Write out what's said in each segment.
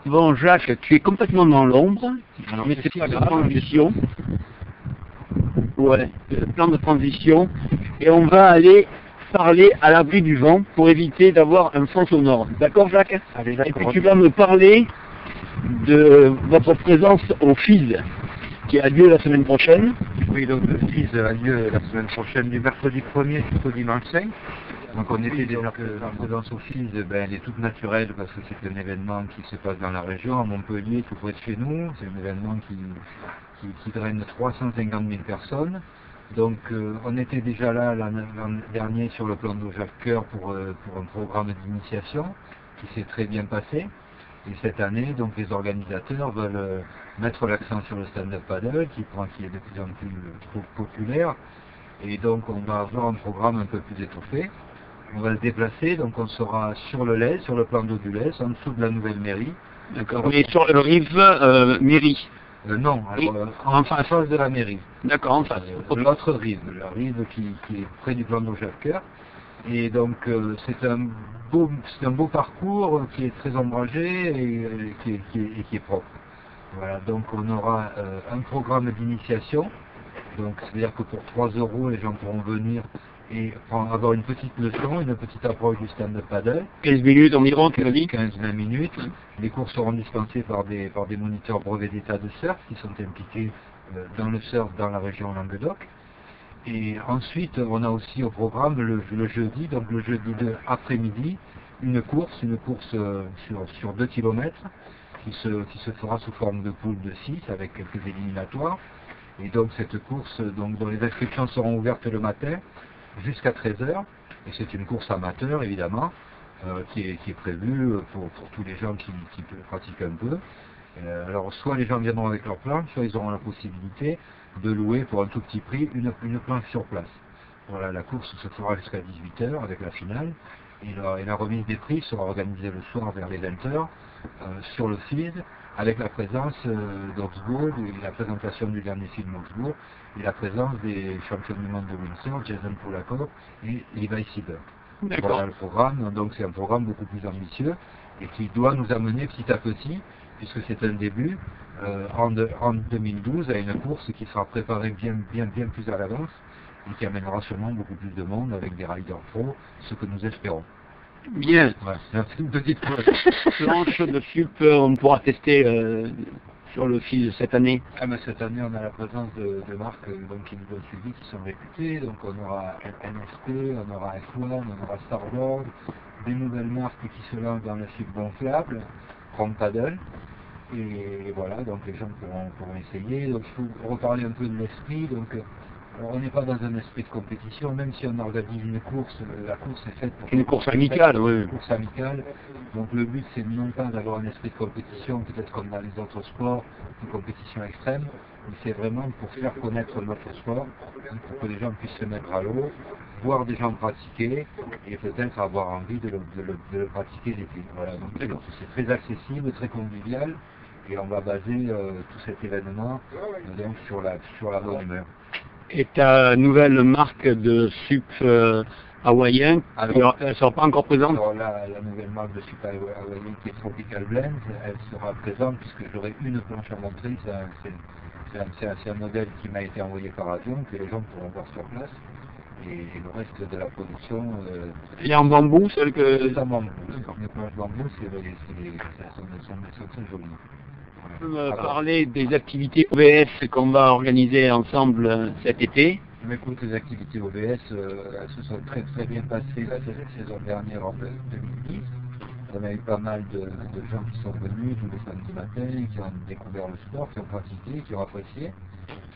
Bon, Jacques, tu es complètement dans l'ombre, mais c'est pas la transition. Ouais, le plan de transition. Et on va aller parler à l'abri du vent pour éviter d'avoir un fond sonore. D'accord, Jacques? Allez, et puis tu vas me parler de votre présence au FIS qui a lieu la semaine prochaine. Oui, donc le FIS a lieu la semaine prochaine du mercredi 1er jusqu'au dimanche 5. Donc on était déjà que la présence au FIS, elle est toute naturelle parce que c'est un événement qui se passe dans la région, à Montpellier, tout près de chez nous. C'est un événement qui draine 350 000 personnes. Donc on était déjà là l'an dernier sur le plan d'eau Jacques Coeur pour un programme d'initiation qui s'est très bien passé. Et cette année, donc les organisateurs veulent mettre l'accent sur le stand-up paddle qui est de plus en plus populaire. Et donc on va avoir un programme un peu plus étoffé. On va se déplacer, donc on sera sur le Lez, sur le plan d'eau du Lez, en dessous de la nouvelle mairie. D'accord, mais sur le rive mairie. Non, alors, en face de la mairie. D'accord, en face. L'autre rive, la rive qui est près du plan d'eau Jacques Coeur. Et donc c'est un beau parcours qui est très ombragé et qui est propre. Voilà, donc on aura un programme d'initiation. Donc c'est-à-dire que pour 3 €, les gens pourront venir et avoir une petite leçon, une petite approche du stand-up paddle. 15 minutes environ, tu m'as dit? 15-20 minutes. Les cours seront dispensés par des moniteurs brevets d'état de surf qui sont impliqués dans le surf dans la région Languedoc. Et ensuite, on a aussi au programme le jeudi, donc le jeudi de après-midi, une course sur 2 km qui se fera sous forme de poule de 6 avec quelques éliminatoires. Et donc cette course, dont les inscriptions seront ouvertes le matin jusqu'à 13 h. Et c'est une course amateur évidemment, qui est prévue pour tous les gens qui pratiquent un peu. Alors soit les gens viendront avec leur planche, soit ils auront la possibilité de louer pour un tout petit prix une planche sur place. Voilà, la course se fera jusqu'à 18 h avec la finale. Et la remise des prix sera organisée le soir vers les 20 h sur le FIS, avec la présence d'Augsbourg, la présentation du dernier film Augsbourg, et la présence des champions du monde de Windsor, Jason Polakov et Levi Sieber. Voilà le programme, donc c'est un programme beaucoup plus ambitieux et qui doit nous amener petit à petit, puisque c'est un début, en 2012 à une course qui sera préparée bien plus à l'avance et qui amènera sûrement beaucoup plus de monde avec des riders pro, ce que nous espérons. Bien. Ouais, c'est une petite planche de sup, on pourra tester sur le fil cette année. Ah, mais cette année, on a la présence de marques qui nous ont suivis, qui sont réputées. Donc on aura NSP, on aura F1, on aura Starboard, des nouvelles marques qui se lancent dans le sup gonflable, From Paddle. Et voilà, donc les gens pourront essayer. Donc il faut reparler un peu de l'esprit. Alors, on n'est pas dans un esprit de compétition, même si on organise une course, la course est faite pour... Une course amicale, oui. Une course amicale. Donc le but, c'est non pas d'avoir un esprit de compétition, peut-être comme dans les autres sports, une compétition extrême, mais c'est vraiment pour faire connaître notre sport, pour que les gens puissent se mettre à l'eau, voir des gens pratiquer, et peut-être avoir envie de le pratiquer l'été. Voilà, donc c'est très accessible, très convivial, et on va baser tout cet événement donc, sur la bonne humeur. Et ta nouvelle marque de sup hawaïen, elle ne sera pas encore présente? Alors la nouvelle marque de sup hawaïen qui est Tropical Blend, elle sera présente puisque j'aurai une planche à montrer. C'est un modèle qui m'a été envoyé par avion, que les gens pourront voir sur place. Et le reste de la production... Il y a en bambou, celle que... C'est en bambou. Les planches bambou, sont très jolies. Tu peux me parler des activités OBS qu'on va organiser ensemble cet été? Écoute, les activités OBS, elles se sont très bien passées la saison dernière en 2010. On a eu pas mal de gens qui sont venus tous les samedis matins, qui ont découvert le sport, qui ont pratiqué, qui ont apprécié.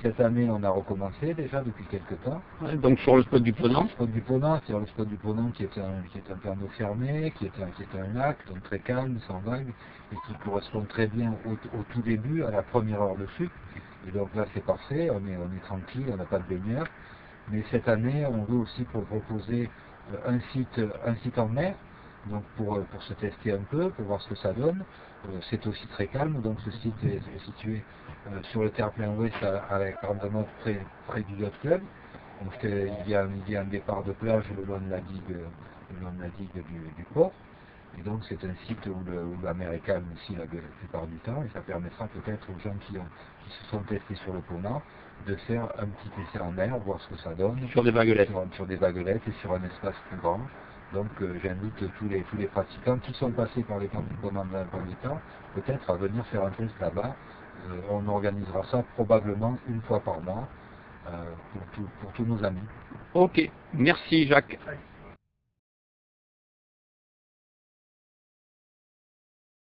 Cette année, on a recommencé déjà depuis quelques temps. Ouais, donc sur le spot du Ponant. Le spot du Ponant, c'est le spot du Ponant qui est un plan d'eau fermé, qui est un lac, donc très calme, sans vagues, et qui correspond très bien au tout début, à la première heure de sup. Et donc là c'est parfait, on est tranquille, on n'a pas de baigneurs. Mais cette année, on veut aussi proposer un site en mer, donc pour se tester un peu, pour voir ce que ça donne. C'est aussi très calme, donc ce site est situé sur le terre-plein ouest avec 40 mètres près du yacht club. Donc il y a un départ de plage le long de la digue du port. Et donc c'est un site où la mer est calme aussi la plupart du temps, et ça permettra peut-être aux gens qui se sont testés sur le Poma de faire un petit essai en mer, voir ce que ça donne. Sur des vaguelettes. Sur des vaguelettes et sur un espace plus grand. Donc j'invite tous les pratiquants qui sont passés par les camps du commandant d'un premier temps, peut-être à venir faire un test là-bas. On organisera ça probablement une fois par mois pour tous nos amis. Ok, merci Jacques.